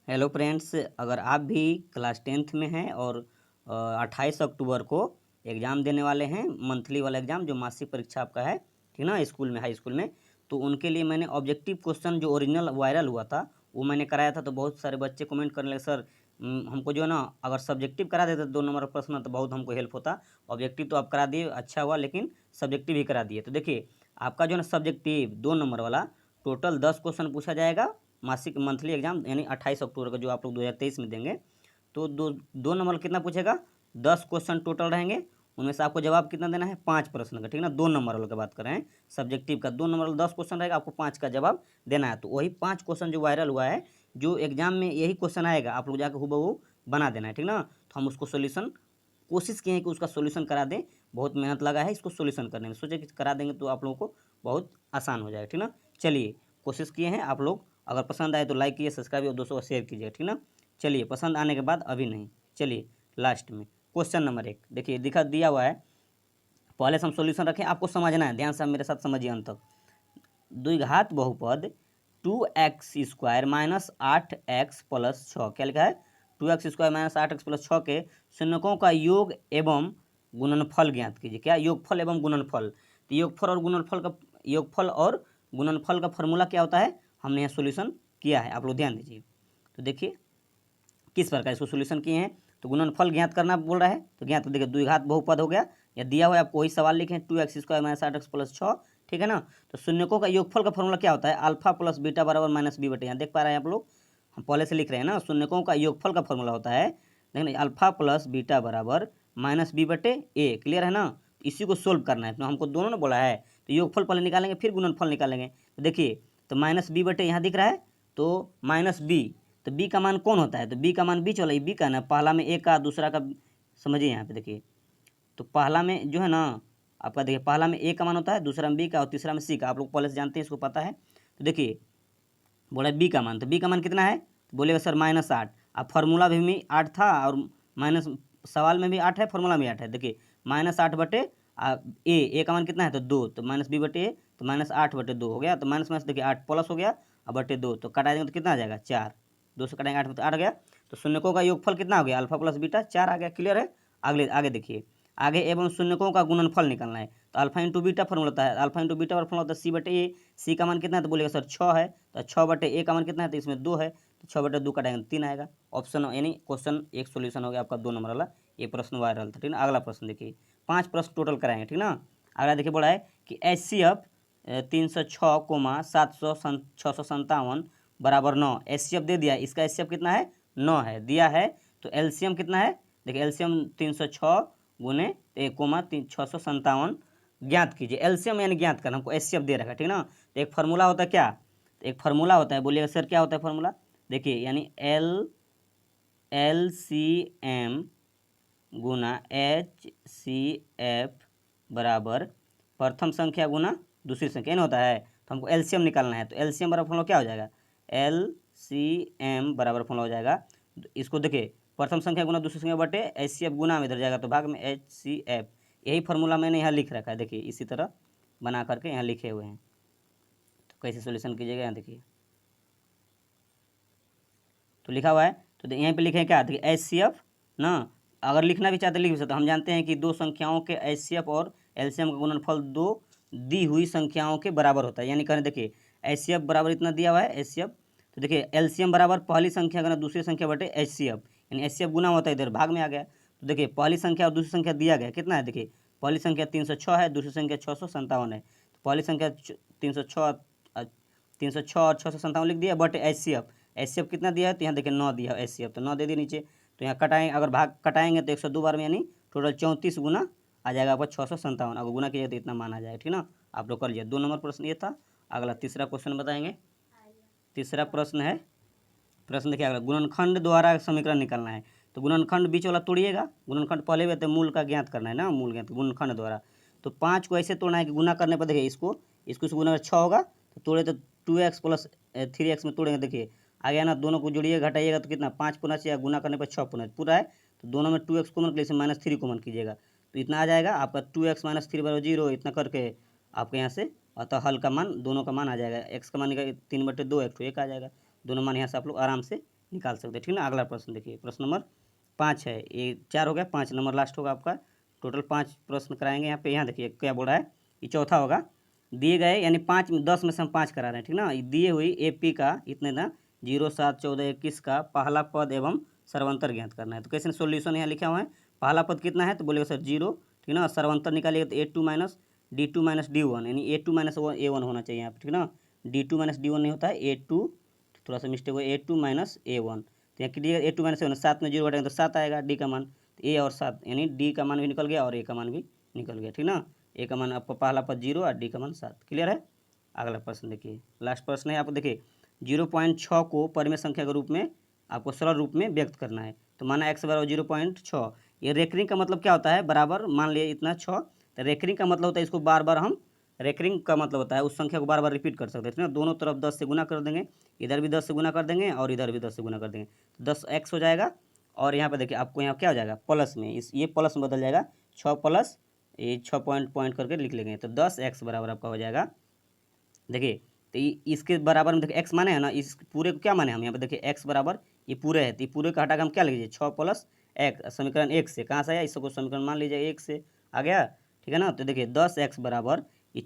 Hello friends, अगर आप भी क्लास 10th में हैं और 28 अक्टूबर को एग्ज़ाम देने वाले हैं, मंथली वाला एग्ज़ाम जो मासिक परीक्षा आपका है, ठीक ना, स्कूल में, हाई स्कूल में, तो उनके लिए मैंने ऑब्जेक्टिव क्वेश्चन जो ओरिजिनल वायरल हुआ था वो मैंने कराया था। तो बहुत सारे बच्चे कमेंट करने लगे, सर हमको जो है ना, अगर सब्जेक्टिव करा देते 2 नंबर का प्रश्न तो बहुत हमको हेल्प होता। ऑब्जेक्टिव तो आप करा दिए, अच्छा हुआ, लेकिन सब्जेक्टिव ही करा दिए। तो देखिए, आपका जो है ना सब्जेक्टिव 2 नंबर वाला टोटल 10 क्वेश्चन पूछा जाएगा, मासिक मंथली एग्जाम यानी 28 अक्टूबर को जो आप लोग 2023 में देंगे। तो दो नंबर कितना पूछेगा, 10 क्वेश्चन टोटल रहेंगे। उनमें से आपको जवाब कितना देना है, 5 प्रश्न का, ठीक ना। 2 नंबर वालों की बात कर रहे हैं, सब्जेक्टिव का 2 नंबर वाला 10 क्वेश्चन रहेगा, आपको 5 का जवाब देना है। तो वही 5 क्वेश्चन जो वायरल हुआ है, जो एग्जाम में यही क्वेश्चन आएगा, आप लोग जाकर हूबहू बना देना है, ठीक ना। तो हम उसको सोल्यूशन कोशिश किए हैं कि उसका सोल्यूशन करा दें। बहुत मेहनत लगा है इसको सोल्यूशन करने में, सोचे कि करा देंगे तो आप लोगों को बहुत आसान हो जाएगा, ठीक ना। चलिए, कोशिश किए हैं आप लोग, अगर पसंद आए तो लाइक कीजिए, सब्सक्राइब और दोस्तों को शेयर कीजिए, ठीक ना। चलिए, पसंद आने के बाद अभी नहीं, चलिए लास्ट में क्वेश्चन नंबर 1 देखिए, दिखा दिया हुआ है। पहले से हम सोल्यूशन रखें, आपको समझना है, ध्यान से आप मेरे साथ समझिए अंत तक। द्विघात बहुपद 2x² माइनस 8x प्लस 6, क्या लिखा है, 2x² माइनस 8x प्लस 6 के शून्यकों का योग एवं गुणनफल ज्ञात कीजिए। क्या, योगफल एवं गुणनफल। तो योगफल और गुणनफल का फॉर्मूला क्या होता है, हमने यहाँ सोल्यूशन किया है, आप लोग ध्यान दीजिए। तो देखिए किस प्रकार इसको सोल्यूशन किए हैं। तो गुणनफल ज्ञात करना बोल रहा है, तो ज्ञात, देखिए द्विघात बहुपद हो गया, या दिया हुआ है आपको वही सवाल लिखे, 2x² माइनस 8x प्लस 6, ठीक है ना। तो शून्यकों का योगफल का फॉर्मूला क्या होता है, अल्फा प्लस बीटा बराबर माइनस बी बटे, यहाँ देख पा रहे हैं आप लोग, हम पहले से लिख रहे हैं ना। शून्यकों का योगफल का फॉर्मूला होता है, देखिए अल्फा प्लस बीटा बराबर माइनस बी बटे ए, क्लियर है ना। इसी को सोल्व करना है, तो हमको दोनों ने बोला है, तो योगफल पहले निकालेंगे फिर गुणनफल निकालेंगे। तो देखिए, तो माइनस बी बटे यहाँ दिख रहा है, तो माइनस बी, तो बी का मान कौन होता है, तो बी का मान बीच वाला, बी का ना, पहला में ए का, दूसरा का, समझिए यहाँ पे देखिए। तो पहला में जो है ना आपका, देखिए पहला में ए का मान होता है, दूसरा में बी का और तीसरा में सी का, आप लोग पहले से जानते हैं, इसको पता है। तो देखिए बोला बी का मान, तो बी का मान कितना है, तो बोलेगा सर -8। अब फार्मूला भी 8 था, और माइनस, सवाल में भी 8 है, फार्मूला में 8 है। देखिए -8 बटे ए का मान कितना है, तो 2, तो माइनस बी बटे ए, तो -8 बटे 2 हो गया, तो माइनस माइनस देखिए 8 प्लस हो गया, और बटे 2, तो कटा देंगे तो कितना आ जाएगा, 4, 2 से कटाएंगे 8 में तो 8 गया। तो शून्यकों का योगफल कितना हो गया, अल्फा प्लस बीटा 4 आ गया, क्लियर है। अगले आगे देखिए, आगे एवं शून्यकों का गुणनफल निकालना है। तो अल्फा इंटू बीटा फॉर्मूला होता है, अल्फा इंटू बीटा फॉर्मूला होता है सी बटे ए, सी का मान कितना है, तो बोलेगा सर 6 है, तो 6 बटे ए का मान कितना है, तो इसमें 2 है, तो 6 बटे 2 कटाएंगे 3 आएगा। ऑप्शन यानी क्वेश्चन एक सोल्यूशन हो गया आपका 2 नंबर वाला, ये प्रश्न वायरल था, ठीक ना। अगला प्रश्न देखिए, 5 प्रश्न टोटल कराएंगे, ठीक ना। अगला देखिए बोला है कि HCF 306,757 बराबर 9, HCF दे दिया है, इसका HCF कितना है, 9 है, दिया है। तो LCM कितना है, देखिए LCM 306 गुने 657 ज्ञात कीजिए। एलसीएम यानी ज्ञात करना, हमको एचसीएफ दे रखा है, ठीक ना। तो एक फार्मूला होता है क्या, तो एक फार्मूला होता है, बोलिएगा सर क्या होता है फार्मूला, देखिए यानी LCM गुना HCF बराबर प्रथम संख्या गुना दूसरी संख्या, नहीं होता है। तो हमको एलसीएम निकालना है, तो एलसीएम बराबर फॉर्मूला क्या हो जाएगा, LCM बराबर फॉर्मूला हो जाएगा, इसको देखिए प्रथम संख्या गुना दूसरी संख्या बटे HCF गुना में इधर जाएगा, तो भाग में HCF, यही फार्मूला मैंने यहाँ लिख रखा है, देखिए इसी तरह बना करके यहाँ लिखे हुए हैं। तो कैसे सॉल्यूशन कीजिएगा, यहाँ देखिए तो लिखा हुआ है, तो यहीं पे लिखे हैं क्या, देखिए HCF ना, अगर लिखना भी चाहते लिख भी सकते, हम जानते हैं कि दो संख्याओं के HCF और LCM का गुणनफल दो दी हुई संख्याओं के बराबर होता है। यानी कहने देखिए HCF बराबर इतना दिया हुआ है HCF, तो देखिए LCM बराबर पहली संख्या गुना दूसरी संख्या बटे HCF, यानी HCF गुना होता है, इधर भाग में आ गया। तो देखिए पहली संख्या और दूसरी संख्या दिया गया कितना है, देखिए पहली संख्या 306 है, दूसरी संख्या 657 है। तो पहली संख्या 306 और 657 लिख दिया, बट HCF कितना दिया है, तो यहाँ देखिए 9 दिया है HCF, तो 9 दे दिए नीचे। तो यहाँ कटाएंगे, अगर भाग कटाएंगे तो 102 बार में, यानी टोटल 34 गुना आ जाएगा आपका 657, अगर गुना कीजिए तो इतना मान आ जाएगा, ठीक ना। आप लोग कर लीजिए, 2 नंबर प्रश्न ये था। अगला तीसरा क्वेश्चन बताएंगे। तीसरा प्रश्न है, प्रश्न देखिए अगला, गुणनखंड द्वारा समीकरण निकालना है। तो गुणनखंड बीच वाला तोड़िएगा, गुणनखंड पहले भी तो मूल का ज्ञात करना है ना, मूल ज्ञात गुणनखंड द्वारा। तो 5 को ऐसे तोड़ना है कि गुना करने पर देखिए इसको गुना अगर 6 होगा तो तोड़े तो 2x प्लस 3x में तोड़ेंगे, देखिए आ गया ना, दोनों को जोड़िए घटाइएगा तो कितना 5 पुनः या गुना करने पर 6 पुनः पूरा है। तो दोनों में 2x कॉमन कर लीजिए, -3 कॉमन कीजिएगा, तो इतना आ जाएगा आपका 2x - 3 बराबर 0, इतना करके आपके यहाँ से अतः हल का मान, दोनों का मान आ जाएगा। x का मान 3/2, एक आ जाएगा, दोनों मान यहाँ से आप लोग आराम से निकाल सकते हैं, ठीक ना। अगला प्रश्न देखिए, प्रश्न नंबर 5 है, ये 4 हो गया, 5 नंबर लास्ट होगा आपका। टोटल 5 प्रश्न कराएंगे यहाँ पे। यहाँ देखिए क्या बोल रहा है, ये चौथा होगा। दिए गए यानी 5 10 में से हम 5 करा रहे हैं, ठीक ना। दिए हुई AP का इतने ना 0 7 14 21 का पहला पद एवं सर्वांतर ज्ञात करना है। तो कैसे सोल्यूशन यहाँ लिखा हुआ है, पहला पद कितना है तो बोलेगा सर 0, ठीक ना। सर्वांतर निकालिएगा तो A2 minus D2 minus D1, यानी A2 माइनस A1 होना चाहिए यहाँ पर, ठीक ना। D2 माइनस D1 नहीं होता है, A2, थोड़ा सा मिस्टेक हुआ, A2 माइनस A1। तो यहाँ क्लियर, A2 माइनस A1, 7 में 0 घटेगा तो 7 आएगा, D का मान। तो A और 7 यानी D का मान भी निकल गया और A का मान भी निकल गया, ठीक ना। A का मान आपका पहला पद 0 और D का मान 7, क्लियर है। अगला प्रश्न देखिए, लास्ट प्रश्न है। आपको देखिए 0.6 को परिमेय संख्या के रूप में आपको सरल रूप में व्यक्त करना है। तो माना x बराबर 0.6, ये रेकरिंग का मतलब क्या होता है, बराबर मान लिए इतना 6। तो रेकरिंग का मतलब होता है इसको बार बार हम, रेकरिंग का मतलब होता है उस संख्या को बार बार रिपीट कर सकते हैं, ठीक ना। दोनों तरफ 10 से गुना कर देंगे, इधर भी 10 से गुना कर देंगे और इधर भी 10 से गुना कर देंगे, तो 10x हो जाएगा। और यहाँ पे देखिए आपको यहाँ क्या हो जाएगा, प्लस में, इस ये प्लस में बदल जाएगा, 6 प्लस ये 6 पॉइंट पॉइंट करके लिख लेंगे, तो 10x बराबर आपका हो जाएगा। देखिए तो इसके बराबर में देखिए x माने है ना, इस पूरे को क्या माने हम यहाँ पे देखिए x बराबर ये पूरे है, तो ये पूरे का हटा के हम क्या लीजिए 6 प्लस x, समीकरण 1 से कहाँ से आया, इसको समीकरण मान लीजिए 1 से आ गया, ठीक है ना। तो देखिए 10x बराबर ये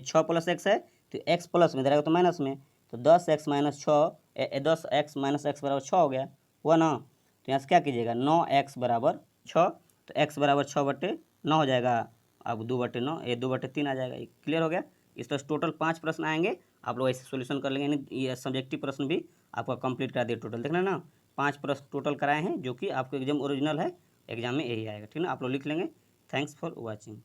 6 प्लस x है, तो x प्लस में रहेगा तो माइनस में, तो 10x minus 6, 10x minus x बराबर 6 हो गया, हुआ ना। तो यहाँ से क्या कीजिएगा 9x बराबर 6, तो x बराबर 6/9 हो जाएगा। अब 2/9, ये 2/3 आ जाएगा, ये क्लियर हो गया। इस तरह टोटल 5 प्रश्न आएंगे, आप लोग ऐसे सॉल्यूशन कर लेंगे, यानी ये सब्जेक्टिव प्रश्न भी आपका कंप्लीट करा दिए टोटल, देख रहे हैं ना। 5 प्रश्न टोटल कराए हैं, जो कि आपको एग्जाम ओरिजिनल है, एग्जाम में यही आएगा, ठीक है ना। आप लोग लिख लेंगे। Thanks for watching.